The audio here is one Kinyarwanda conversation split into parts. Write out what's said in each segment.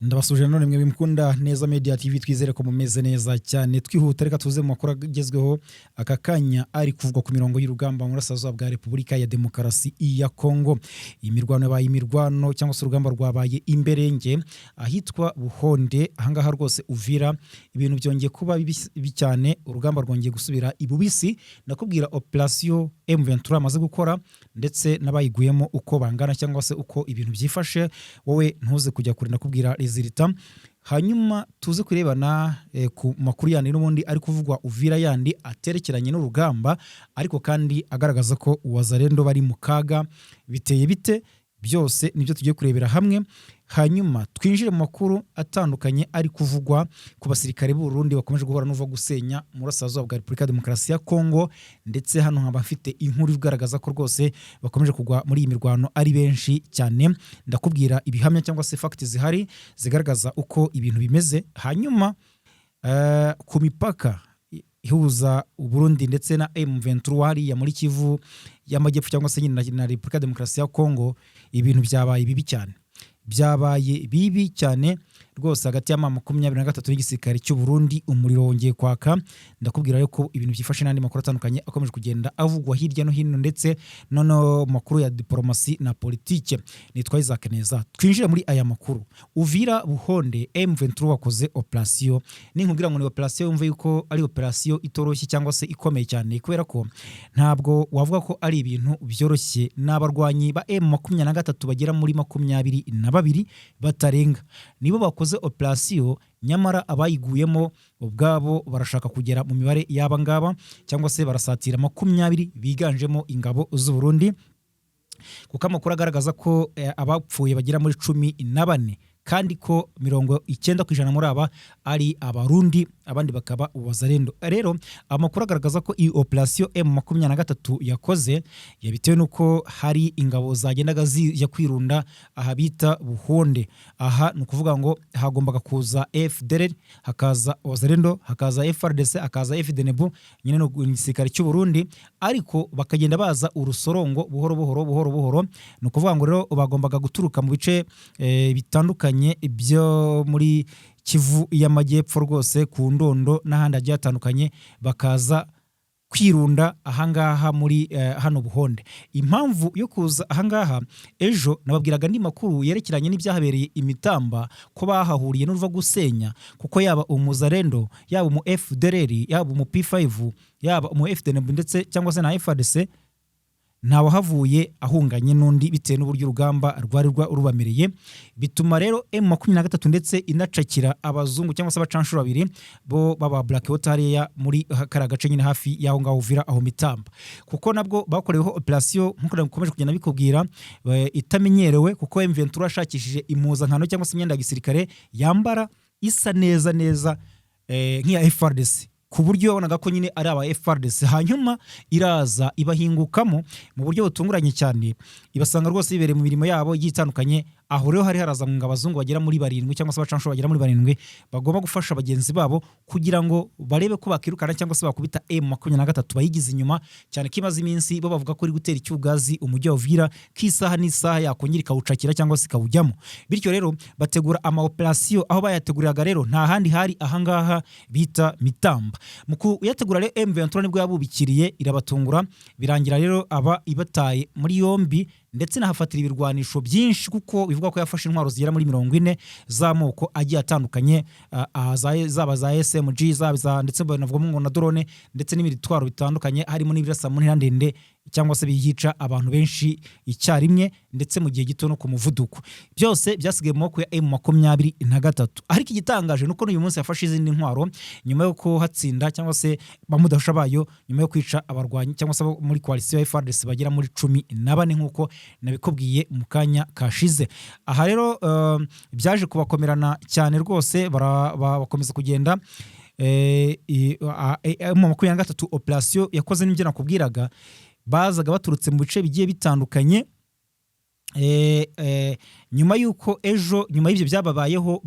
Ndabasuje none mwe bimukunda neza Media TV twizere ko mumeze neza cyane twihuta reka tuze mu makuru agezweho aka kanya ari kuvugwa ku mirongo y'urugamba mu burasirazuba bwa Repubulika ya Demokarasi ya Kongo. Imirwano yabaye imirwano cyangwa se urugamba rwabaye imberenge ahitwa Buhonde ahangaha rwose Uvira ibintu byongeye kuba bibi cyane urugamba rwongeye gusubira ibubisi nakubwira operation M23 amaze gukora ndetse nabayiguyemo uko bangana cyangwa se uko ibintu byifashe wowe ntuze kujya kuri nakubwira zirita hanyuma tuze kurebana ku makuru yandi n'ubundi ari kuvugwa Uvira yandi aterekeranye n'urugamba ariko kandi agaragaza ko Wazalendo bari mu kaga biteye bite byose nibyo tugiye kurebera hamwe. Hanyuma twinjire mu makuru atandukanye ari kuvugwa ku basirikare b'u Burundi bakomeje guhora n'uva gusenya mu burasirazuba bwa Repubulika ya Demokarasi ya Kongo ndetse hano nkaba mfite inkuru igaragaza ko rwose bakomeje kugwa muri iyi mirwano ari benshi cyane. Ndakubwira ibihamya cyangwa se facts zihari zigaragaza uko ibintu bimeze. Hanyuma ku mipaka ihuza u Burundi ndetse na M23 hariya muri Kivu y'Amajyepfo cyangwa se nyine na Repubulika ya Demokarasi ya Kongo ibintu byabaye bibi cyane. Byabaye bibi cyane rwose hagati ya 23 n'igisirikare cy'u Burundi umuriro wongeye kwaka. Ndakubwira yuko ibintu byifashe n'andi makuru atandukanye akomeje kugenda avugwa hirya no hino ndetse nono makuru ya diplomasi na politike. Nitwa Isaac Neza twinjire muri aya makuru. Uvira Buhonde M23 wakoze operation ninkubwira ngo ni operation yumve yuko ari operation itoroshye cyangwa se ikomeye cyane kubera ko ntabwo wavuga ko ari ibintu byoroshye n'abarwanyi ba M23 bagera muri 22 batarenga nibo bakoze operation nyamara abayiguyemo ubwabo barashaka kugera mu mibare yaba ngaba cyangwa se barasatira 20 biganjemo ingabo z'u Burundi kuko amakuru agaragaza ko abapfuye bagera muri 14 kandi ko 90% muri aba ari abarundi abandi bakaba Wazalendo. Rero amakuru agaragaza ko iyi operation M23 yakoze yabitewe nuko hari ingabo zagendaga zijya kwirunda aha bita Buhonde. Aha nukuvuga ngo hagombaga kuza FDLR hakaza Wazalendo hakaza FRDC hakaza FDNB nyine no gisirikare cy'u Burundi ariko bakagenda baza urusorongo buhoro nukuvuga ngo rero bagombaga guturuka mu bice bitandukanye ibyo muri Kivu y'Amajyepfo rwose ku Ndondo n'ahandi agiye atandukanye bakaza kwirunda ahangaha muri hano Buhonde. Impamvu yo kuza ahangaha ejo nababwiraga ndi makuru yerekeranye n'ibyahabereye imitamba ko bahahuriye n'uruva gusenya kuko yaba umuzarendo yaba mu FDLR yaba mu P5 yaba mu FDNB ndetse cyangwa se na FARDC ntawe havuye ahunganye n'undi bitewe n'uburyo urugamba rwari rubamereye bituma rero M23 ndetse inacakira abazungu cyangwa se abacanshuro babiri bo baba Black Water ya muri kara gace nyine hafi yaho ngaho Uvira aho mitamba kuko nabwo bakoreweho operation nkuko nakomeje kugenda bikubwira itamenyerewe kuko M23 ashakishije impuzankano cyangwa se imyenda ya gisirikare yambara isa neza nk'iya FARDC ku buryo wabonaga ko nyine ari aba FARDC hanyuma iraza ibahingukamo mu buryo butunguranye cyane ibasanga rwose bibere mu mirimo yabo yitandukanye. Aho rero hari haraza ngo abazungu bagera muri 7 cyangwa se abacanshuro bagera muri 7 bagomba gufasha bagenzi babo kugira ngo barebe ko bakirukana cyangwa se bakubita M23 bayigize inyuma cyane kimaze iminsi bo bavuga ko iri gutera icyugazi umujyi wa Uvira kisaha n'isaha yakongera ikawucakira cyangwa se ikawujyamo. Bityo rero bategura ama operation aho bayateguriraga rero nta handi hari ahangaha bita Mitamba. Muku yategura rero M23 nibwo yabubikiriye irabatungura birangira rero aba ibataye muri yombi ndetse nahafatira ibirwanisho byinshi kuko bivuga ko yafashe intwaro zigera muri 40 z'amoko agiye atandukanye zaba za SMG zaba ndetse banavuga ngo na drone ndetse n'ibindi twaro bitandukanye harimo n'ibirasa mu ndende cyangwa se biyica abantu benshi icyarimwe ndetse mu gihe gito no ku muvuduko byose byasigaye mu moko ya M23. Ariko igitangaje nuko n'uyu munsi yafashe izindi ntwaro nyuma yo ko hatsinda cyangwa se bamudasha bayo nyuma yo kwica abarwanyi cyangwa se muri coalition ya FARDC bagera muri 14 nkuko nabikubwiye mu kanya kashize. Aha rero byaje kubakomerana cyane rwose bakomeza kugenda mu 23 operation yakoze n'ibyo nakubwiraga bazaga baturutse mu bice bigiye bitandukanye. Nyuma yuko ejo nyuma y'ibyo byababayeho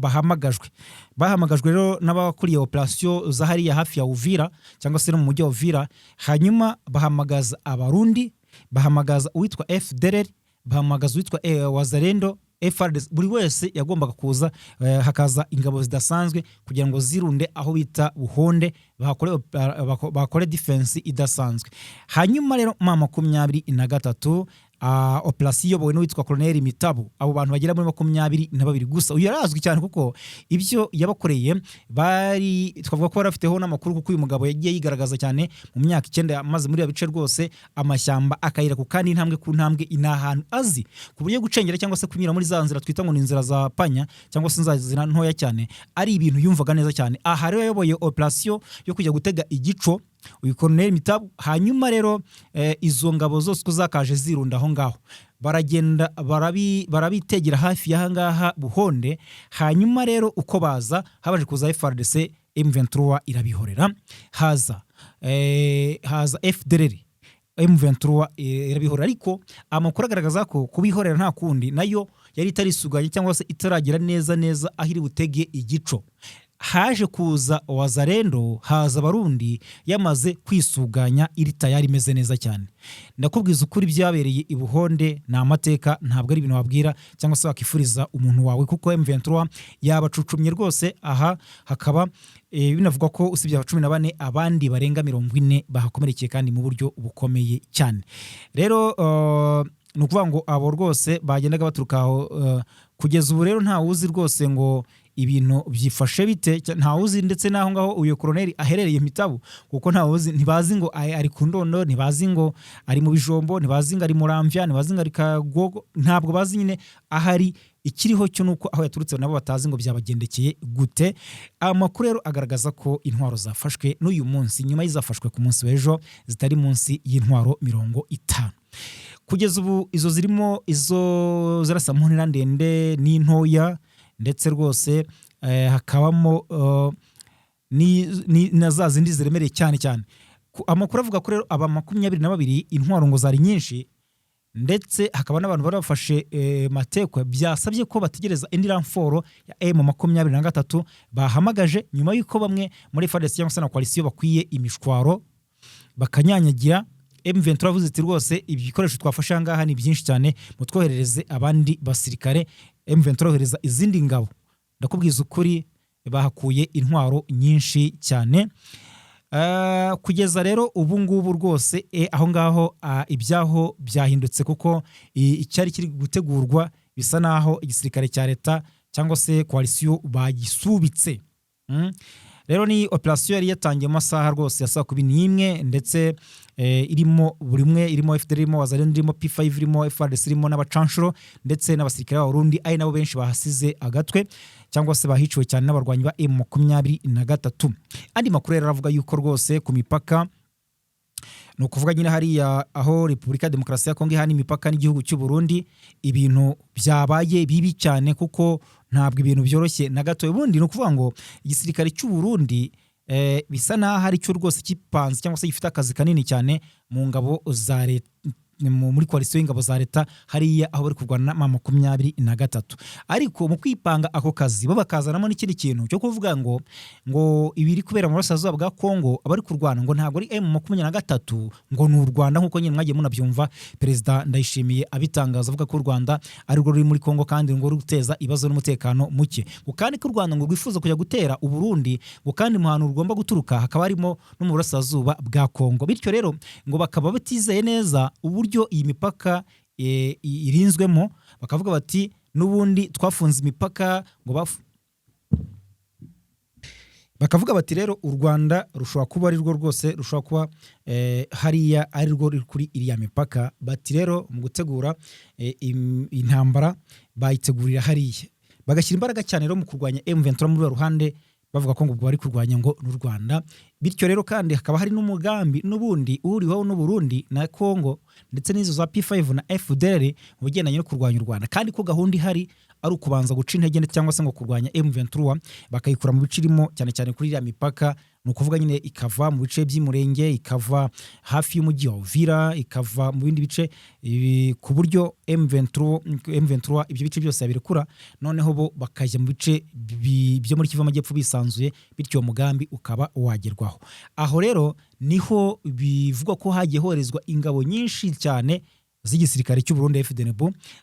bahamagajwe rero n'abakuriye operation zahari ya hafi ya Uvira cyangwa se no mu mujyi wa Uvira hanyuma bahamagaza abarundi bahamagaza uwitwa FDLR bahamagaza uwitwa Wazalendo FARDC buri wese yagombaga kuza hakaza ingabo zidasanzwe kugira ngo zirunde aho bita Buhonde bakore defense idasanzwe. Hanyuma rero ma 23 operasiyo iyobowe n'uwitwa Colonel Mitabu, abo bantu bagera muri 22 gusa. Uyu yarazwi cyane kuko ibyo yabakoreye bari twavuga ko barafiteho n'amakuru, kuko uyu mugabo yagiye yigaragaza cyane mu myaka 9 amaze muri abice rwose amashyamba akayira ku kandi intambwe ku ntambwe inahantu azi ku buryo gucengera cyangwa se kunyura muri za nzira twita ngo ni inzira za panya cyangwa se inzira ntoya cyane, ari ibintu yumvaga neza cyane. Aha rero yayoboye operasiyo yo kujya gutega igico uyu Colonel Mitabu. Hanyuma rero izo ngabo zose kuzakaje zirunda aho ngaho, baragenda barabitegera hafi y'aha ngaha Buhonde. Hanyuma rero uko baza habaje kuza FARDC, M23 irabihorera, haza FDLR, M23 irabihorera. Ariko amakuru agaragaza ko kubihorera nta kundi nayo yari itarisuganye cyangwa se itaragira neza ahiri butege igico. Haje kuza Wazalendo, haza Barundi yamaze kwisuganya iri tayari imeze neza cyane. Ndakubwiza ukuri byabereye i Buhonde na amateka, ntabwo ari ibintu wabwira cyangwa se wakifuriza umuntu wawe, kuko M23 yabacucumye rwose. Aha hakaba binavuga ko usibye 14 abandi barenga 40 bahakomerekeye kandi mu buryo bukomeye cyane. Rero nukuvuga ngo abo rwose bagendaga baturuka aho kugeza ubu rero nta wuzi rwose ngo ibintu byifashe bite, nta wuzi ndetse naho ngaho uyu Colonel aherereye Mitabu, kuko nta wuzi, ntibazi ngo ari ku Ndondo, ntibazi ngo ari mu Bijombo, ntibazi ngo ari mu Ramvya, ntibazi ngo ari Kagogo, ntabwo bazi nyine ahari. Ikiriho cyo nuko aho yaturutse nabo batazi ngo byabagendekeye gute. Amakuru rero agaragaza ko intwaro zafashwe n'uyu munsi nyuma y'izafashwe ku munsi w'ejo zitari munsi y'intwaro 50. Kugeza ubu izo zirimo izo zirasa mpunira ndende n'intoya, ndetse rwose hakabamo ni na zindi ziremereye cyane. Amakuru avuga ko rero aba 22 intwaro ngo zari nyinshi, ndetse hakaba n'abantu barafashe matekwe byasabye ko bategereza indi ramforo ya M23 bahamagaje nyuma y'uko bamwe muri FARDC cyangwa se na coalition bakwiye imishwaro bakanyanyagira. M23 avuze ati rwose ibikoresho twafashe ngaha ni byinshi cyane, mutwoherereze abandi basirikare. M23 ohereza izindi ngabo. Ndakubwiza ukuri bahakuye intwaro nyinshi cyane. Kugeza rero ubu ngubu rwose aho ngaho ibyaho byahindutse, kuko icyari kiri gutegurwa bisa naho igisirikare cya leta cyangwa se coalition bagisubitse. Rero ni operasiyo yari yatangiye mu masaha rwose ya 12, ndetse irimo buri umwe, irimo FDL, irimo Wazalendo, irimo P5, irimo FARDC, irimo n'abacanshuro ndetse n'abasirikare b'Abarundi, ari nabo benshi bahasize agatwe cyangwa se bahiciwe cyane n'abarwanyi ba M23. Andi makuru rero aravuga yuko rwose ku mipaka, no kuvuga nyine hariya aho Repubulika ya Demokarasi ya Kongo ihana imipaka n'igihugu cy'u Burundi, ibintu byabaye bibi cyane, kuko ntabwo ibintu byoroshye na gato. Ubundi no kuvuga ngo igisirikare cy'u Burundi bisa naho hari cyo rwose kipanze cyangwa se gifite akazi kanini cyane mu ngabo za leta, muri coalition y'ingabo za leta hariya aho bari kurwana na 23. Ariko mu kwipanga ako kazi bo bakazanamo n'ikindi kintu cyo kuvuga ngo ibiri kubera mu Burasirazuba bwa Kongo abari kurwana ngo ntabwo ari M23 ngo n'u Rwanda, nkuko nyine mwagiye munabyumva Perezida Ndayishimiye abitangaza avuga ko u Rwanda ari rwo ruri muri Kongo kandi ngo ruteza ibibazo n'umutekano muke, ngo kandi ko u Rwanda ngo rwifuza kujya gutera u Burundi, ngo kandi mu hantu rugomba guturuka hakaba harimo no mu Burasirazuba bwa Kongo. Bityo rero ngo bakaba batizeye neza uburyo iyi mipaka irinzwemo, bakavuga bati n'ubundi twafunze imipaka ngo bakavuga bati rero u Rwanda rushobora kuba ari rwo rwose rushobora kuba hariya ari rwo kuri iriya mipaka. Bati rero mu gutegura intambara bayitegurira hariya, bagashyira imbaraga cyane rero mu kurwanya M23 muri ruhande, bavuga ko ngo bari kurwanya ngo n'u Rwanda. Bityo rero kandi hakaba hari n'umugambi n'ubundi uriho n'u Burundi na Kongo ndetse n'izo za P5 na FDL mu bigendanye no kurwanya u Rwanda, kandi ko gahunda ihari ari ukubanza guca intege cyangwa se ngo kurwanya M23 bakayikura mu bicirimo cyane kuri iriya mipaka. Ni ukuvuga nyine ikava mu bice by'Imurenge, ikava hafi y'umujyi wa Uvira, ikava mu bindi bice, ku buryo M23 ibyo bice byose yabirekura, noneho bo bakajya mu bice byo muri Kivu Amajyepfo bisanzuye, bityo umugambi ukaba wagerwaho. Aho rero niho bivugwa ko hagiye horezwa ingabo nyinshi cyane z'igisirikare cy'u Burundi FDNB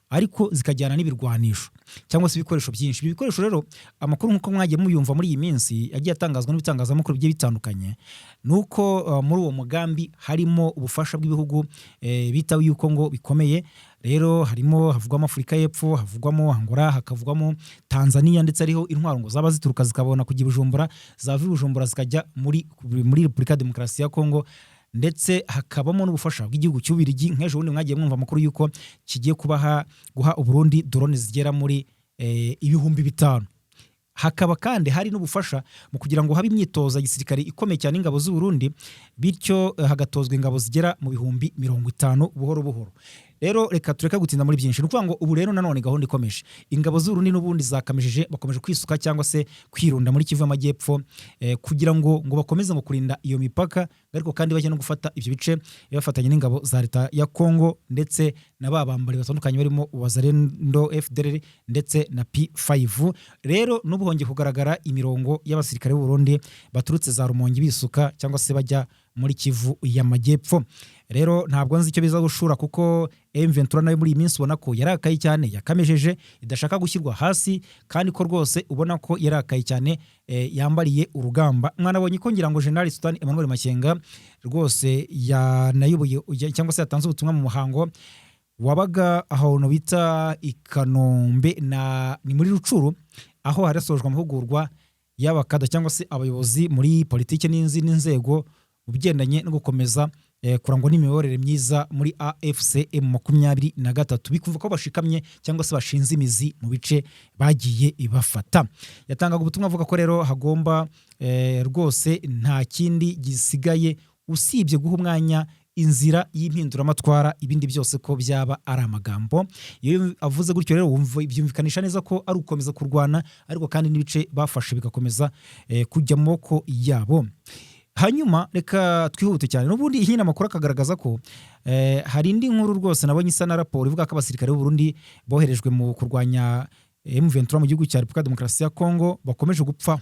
ariko zikajyana n'ibirwanisho cyangwa se ibikoresho byinshi. Ibi bikoresho rero amakuru nk'uko mwagiye muyumva muri iyi minsi yagiye atangazwa n'ibitangazamakuru bigiye bitandukanye nuko muri uwo mugambi harimo ubufasha bw'ibihugu bitawe yuko ngo bikomeye. Rero harimo havugwamo Afurika y'Epfo, havugwamo Angola, hakavugwamo Tanzania, ndetse ariho intwaro ngo zaba zituruka zikabona kujya Bujumbura, zava Bujumbura zikajya muri Repubulika Demokarasi ya Kongo, ndetse hakabamo n'ubufasha bw'igihugu cy'Ubirigi. Nk'ejo bundi mwagiye mwumva amakuru yuko kigiye guha Uburundi drone zigera muri 5,000. Hakaba kandi hari n'ubufasha mu kugira ngo habe imyitozo gisirikare ikomeye cyane ingabo z'u Burundi, bityo hagatozwa ingabo zigera mu 50,000 buhoro buhoro. Rero reka tureka gutinda muri byinshi. Nukuvuga ngo ubu rero nanone gahunda ikomeje. Ingabo z'u Burundi n'ubundi zakamishije bakomeje kwisuka cyangwa se kwirunda muri Kivu y'Amajyepfo kugira ngo bakomeze mu kurinda iyo mipaka, ariko kandi bajya no gufata ibyo bice bafatanye n'ingabo za leta ya Kongo ndetse n'ababambari batandukanye barimo Wazalendo, FDLR ndetse na P5. Rero n'ubu hongeye kugaragara imirongo y'abasirikare b'u Burundi baturutse za Rumonge bisuka cyangwa se bajya muri Kivu y'Amajyepfo. Rero ntabwo nzi icyo biza gushura kuko M23 nayo muri iyi minsi ubona ko yarakaye cyane, yakamejeje, idashaka gushyirwa hasi, kandi ko rwose ubona ko yarakaye cyane, yambariye urugamba. Mwanabonye ko ngira ngo General Sultan Emmanuel Makenga rwose yanayoboye cyangwa se yatanze ubutumwa mu muhango wabaga aho no bita Ikanombe ni muri Rucuru, aho harasojwe amahugurwa y'abakada cyangwa se abayobozi muri politike n'izindi nzego mu bigendanye no gukomeza kurangwa n'imiyoborere myiza muri AFC M23, bikumva ko bashikamye cyangwa se bashinze imizi mu bice bagiye ibafata. Yatangaga ubutumwa avuga ko rero hagomba rwose nta kindi gisigaye usibye guha umwanya inzira y'impinduramatwara, ibindi byose ko byaba ari amagambo. Iyo avuze gutyo rero wumva byumvikanisha neza ko ari ukomeza kurwana, ariko kandi n'ibice bafashe bigakomeza kujya mu moko yabo. Hanyuma reka twihute cyane, n'ubundi hino amakuru akagaragaza ko hari indi nkuru rwose nabonye isa na raporo ivuga ko abasirikare b'u Burundi boherejwe mu kurwanya M23 mu gihugu cya Repubulika Demokarasi ya Kongo bakomeje gupfa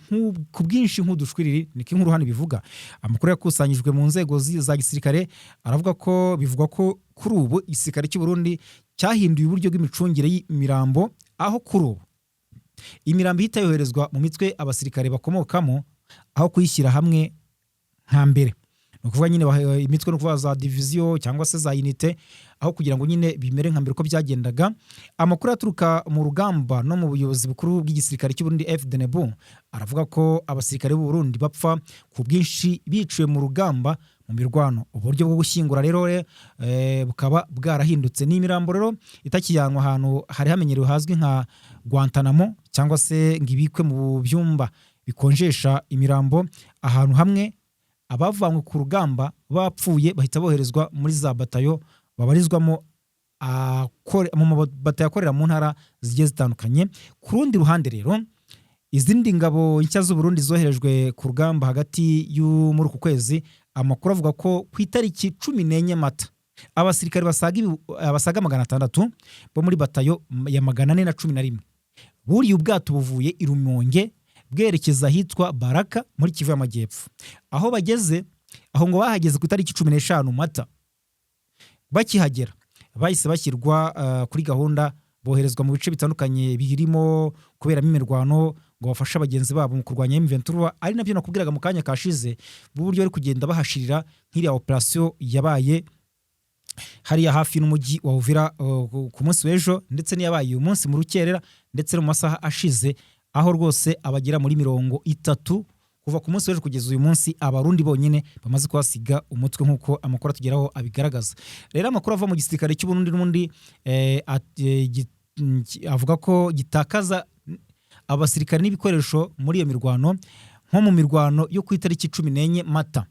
ku bwinshi nk'udushwiriri. Niko inkuru hano bivuga. Amakuru yakusanyijwe mu nzego za gisirikare aravuga ko bivugwa ko kuri ubu igisirikare cy'u Burundi cyahinduye uburyo bw'imicungire y'imirambo, aho kuri ubu imirambo itayoherezwa mu mitwe abasirikare bakomokamo aho kuyishyira hamwe nka mbere. Nukuvuga nyine imitwe no kuva za division cyangwa se za unité, aho kugira ngo nyine bimere nka mbere ko byagendaga. Amakuru aturuka mu rugamba no mu buyobozi bukuru bw'igisirikare cy'u Burundi FDNB aravuga ko abasirikare b'u Burundi bapfa ku bwinshi biciwe mu rugamba mu mirwano. Uburyo bwo gushyingura rero bukaba bwarahindutse. N'imirambo rero itakiyanwa ahantu hari hamenyerewe hazwi nka Guantanamo cyangwa se ngibikwe mu byumba bikonjesha imirambo ahantu hamwe. Abavanywe ku rugamba bapfuye bahita boherezwa muri za batayo babarizwamo mu mabatayo akorera mu ntara zigiye zitandukanye. Ku rundi ruhande rero izindi ngabo nshya z'u Burundi zoherejwe ku rugamba hagati muri uku kwezi. Amakuru avuga ko ku itariki 14 Mata abasirikare basaga 600 bo muri batayo ya 411 buriye ubwato buvuye i Rumonge bwerekeza hitwa Baraka muri Kivu y'Amajyepfo. Aho bageze, aho ngo bahageze ku itariki 15 Mata, bakihagera bahise bashyirwa kuri gahunda, boherezwa mu bice bitandukanye birimo kuberamo imirwano ngo bafashe abagenzi babo mu kurwanya M23. Ari nabyo nakubwiraga mu kanya kashize, buryo ari kugenda bahashirira nk'iriya operation yabaye hariya hafi n'umujyi wa Uvira ku munsi w'ejo, ndetse niyabaye uyu munsi mu rukerera, ndetse mu masaha ashize, aho rwose abagera muri 30 kuva ku munsi w'ejo kugeza uyu munsi abarundi bonyine bamaze kwasiga umutwe nk'uko amakuru atugeraho abigaragaza. Rero amakuru ava mu gisirikare cy'u Burundi n'undi avuga ko gitakaza abasirikare n'ibikoresho muri iyo mirwano, nko mu mirwano yo ku itariki 14 Mata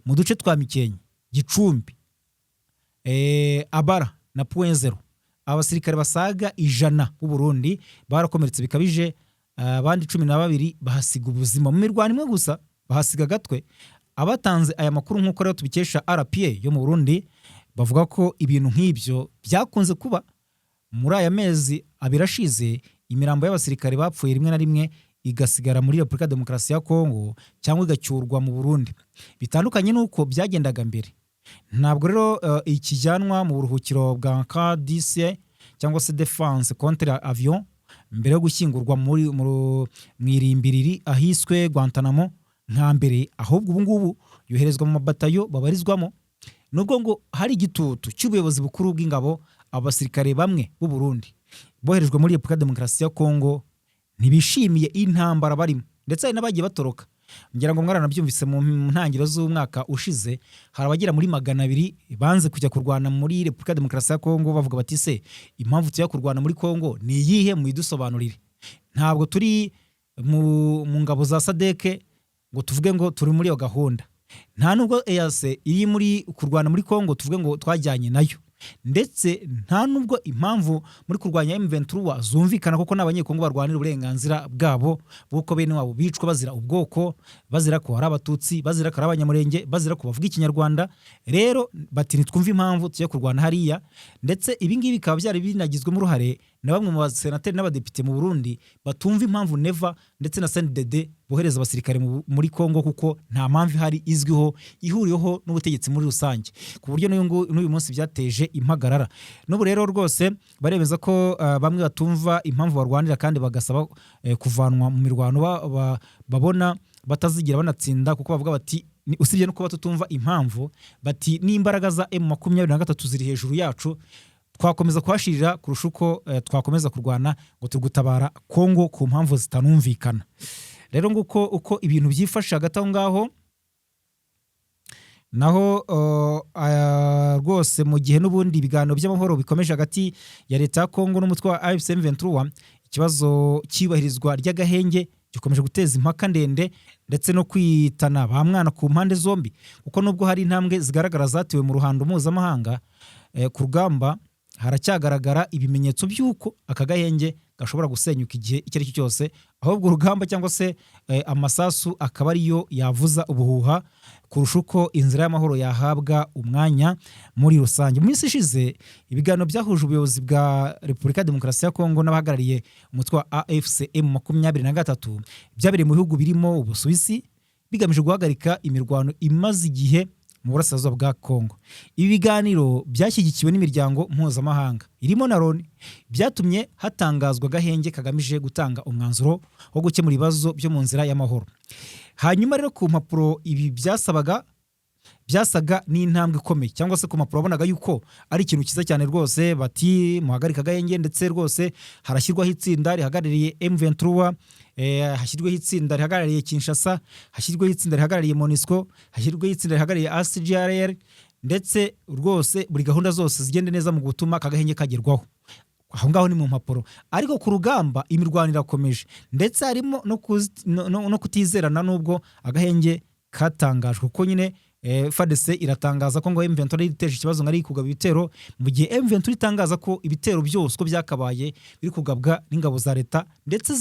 mu duce twa Mikenke, Gicumbi, Abara na Point Zero, abasirikare basaga 100 b'u Burundi barakomeretse bikabije, abandi 12 bahasiga ubuzima mu mirwano imwe gusa, bahasiga gatwe. Abatanze aya makuru nk'uko rero tubikesha RPA yo mu Burundi bavuga ko ibintu nk'ibyo byakunze kuba muri aya mezi abirashize. Imirambo y'abasirikare bapfuye rimwe na rimwe igasigara muri Repubulika Demokarasi ya Kongo cyangwa igacyurwa mu Burundi. Bitandukanye nuko byagendaga mbere. ntabwo rero ikijyanwa mu buruhukiro bwa KDC cyangwa se Defense contre Avion mbere yo gushyingurwa mu irimbiriri ahiswe Guantanamo nka mbere, ahubwo ubu ngubu yoherezwa mu mabatayo babarizwamo. Nubwo ngo hari igitutu cy'ubuyobozi bukuru bw'ingabo, abasirikare bamwe b'u Burundi boherejwe muri Repubulika Demokarasi ya Kongo ntibishimiye intambara barimo, ndetse hari n'abagiye batoroka. Ngira ngo mwaranabyumvise mu ntangiriro z'umwaka ushize, hari abagera muri 200 banze kujya kurwana muri Repubulika Demokarasi ya Kongo, bavuga bati se impamvu tujya kurwana muri Kongo ni iyihe, muyidusobanurire. Ntabwo turi mu ngabo za SADC ngo tuvuge ngo turi muri iyo gahunda, nta nubwo EAC iri muri kurwana muri Kongo tuvuge ngo twajyanye nayo, ndetse nta nubwo impamvu muri kurwanya M23 zumvikana, kuko n'abanyekongo barwanira uburenganzira bwabo bw'uko bene wabo bicwa bazira ubwoko, bazira ko hari abatutsi, bazira ko ari abanyamurenge, bazira ko bavuga ikinyarwanda. Rero bati nitwumva impamvu tujye kurwana hariya, ndetse ibingibi bikaba byari binagizwemo uruhare na bamwe mu basenateri n'abadepite mu Burundi batumva impamvu Neva ndetse na CNDD bohereza abasirikare muri Kongo, kuko nta mpamvu ihari izwiho ihuriyeho n'ubutegetsi muri rusange, ku buryo n'uyu munsi byateje impagarara. N'ubu rero rwose baremeza ko bamwe batumva impamvu barwanira kandi bagasaba kuvanwa mu mirwano babona batazigira banatsinda, kuko bavuga bati usibye no kuba tutumva impamvu, bati n'imbaraga za M23 ziri hejuru yacu, twakomeza kuhashirira kurusha uko twakomeza kurwana ngo tugutabara Kongo ku mpamvu zitanumvikana. Rero nguko uko ibintu byifasha hagati aho ngaho, naho rwose mu gihe n'ubundi ibiganiro by'amahoro bikomeje hagati ya leta ya Kongo n'umutwe wa AFC M23, ikibazo cy'ibahirizwa ry'agahenge gikomeje guteza impaka ndende ndetse no kwitana ba mwana ku mpande zombi, kuko nubwo hari intambwe zigaragara zatewe mu ruhando mpuzamahanga, ku rugamba haracyagaragara ibimenyetso by'uko aka gahenge gashobora gusenyuka igihe icyo ari cyo cyose, ahubwo urugamba cyangwa se amasasu akaba ariyo yavuza ubuhuha kurusha uko inzira y'amahoro yahabwa umwanya muri rusange. Mu minsi ishize ibiganiro byahuje ubuyobozi bwa Repubulika Demokarasi ya Kongo n'abahagarariye umutwe wa AFC M23 byabereye mu bihugu birimo Ubusuwisi, bigamije guhagarika imirwano imaze igihe mu burasirazuba bwa Kongo. Ibi biganiro byashyigikiwe n'imiryango mpuzamahanga irimo na Loni, byatumye hatangazwa gahenge kagamije gutanga umwanzuro wo gukemura ibibazo byo mu nzira y'amahoro. Hanyuma rero ku mpapuro ibi byasaga n'intambwe ikomeye, cyangwa se ku mpapuro wabonaga yuko ari ikintu cyiza cyane rwose, bati muhagarika gahenge, ndetse rwose harashyirwaho itsinda rihagarariye M23, hashyirwaho itsinda rihagarariye Kinshasa, hashyirwaho itsinda rihagarariye MONUSCO, hashyirwaho itsinda rihagarariye ACGRL, ndetse rwose buri gahunda zose zigende neza mu gutuma kagahenge kagerwaho. Aho ngaho ni mu mpapuro, ariko ku rugamba imirwano irakomeje, ndetse harimo no kutizerana nubwo agahenge katangajwe, kuko nyine FARDC iratangaza ko ngo M23 iteje ikibazo ngari kugaba ibitero, mu gihe M23 itangaza ko ibitero byose ko byakabaye biri kugabwa n'ingabo za leta, ndetse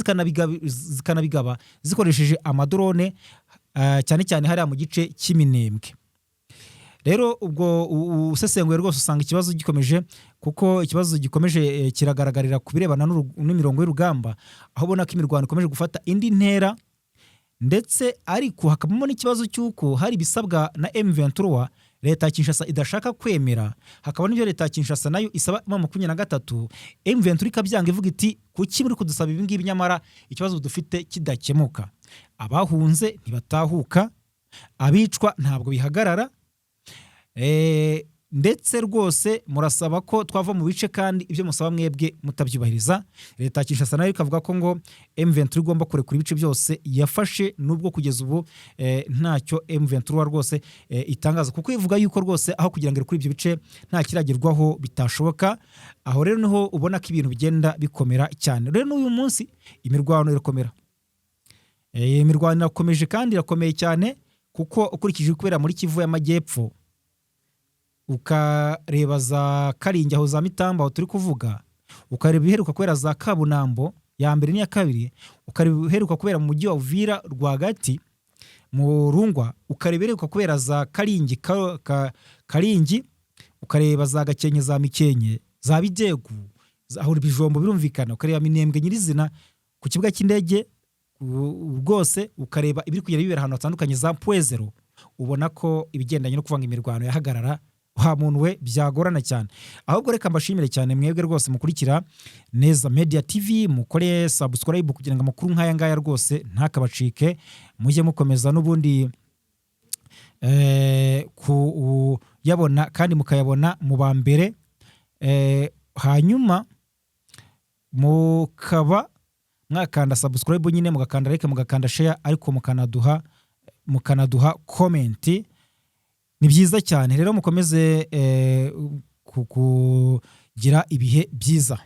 zikanabigaba zikoresheje amadrone, cyane cyane hariya mu gice cy'iminembwe. Rero ubwo usesenguye rwose usanga ikibazo gikomeje, kuko ikibazo gikomeje kiragaragarira ku birebana n'imirongo y'urugamba, aho ubona ko imirwano ikomeje gufata indi ntera, ndetse ariko hakabamo n'ikibazo cy'uko hari ibisabwa na M23 leta ya Kinshasa idashaka kwemera, hakaba n'ibyo leta ya Kinshasa nayo isaba M23, M23 ikabyanga ivuga iti kuki muri kudusaba ibi ngibi nyamara ikibazo dufite kidakemuka. Abahunze ntibatahuka, abicwa ntabwo bihagarara, ndetse rwose murasaba ko twava mu bice kandi ibyo musaba mwebwe mutabyubahiriza. Leta ya Kinshasa nayo ikavuga ko ngo M23 igomba kurekura ibice byose yafashe, nubwo kugeza ubu ntacyo M23 rwose itangaza, kuko ivuga yuko rwose aho kugira ngo kuri ibyo bice nta kiragerwaho bitashoboka. Aho rero niho ubona ko ibintu bigenda bikomera cyane. Rero n'uyu munsi imirwano irakomera, imirwano irakomeje kandi irakomeye cyane, kuko ukurikije kubera muri Kivu y'Amajyepfo, ukareba za Karingi aho za Mitamba aho turi kuvuga, ukareba iheruka kubera za Kabunambo ya mbere n'iya kabiri, ukareba iheruka kubera mu mujyi wa Uvira rwagati mu Rungwa, ukareba iheruka kubera za Karingi Karingi, ukareba za Gakenke za Mikenke, za Bidegu, aho Bijombo birumvikana, ukareba Minembwe nyirizina ku kibuga cy'indege rwose, ukareba ibiri kugera bibera ahantu hatandukanye za Pwezero, ubona ko ibigendanye no kuvanga imirwano yahagarara wa muntu we byagorana cyane. Ahubwo reka mbashimire cyane mwebwe rwose mukurikira Neza Media TV, mukore subscribe kugira ngo amakuru nk'aya ngaya rwose ntakabacike, mujye mukomeza n'ubundi kuyabona kandi mukayabona mu ba mbere, hanyuma mukaba mwakanda subscribe nyine, mugakanda like, mugakanda share, ariko mukanaduha comment. Ni byiza cyane rero, mukomeze kugira ibihe byiza.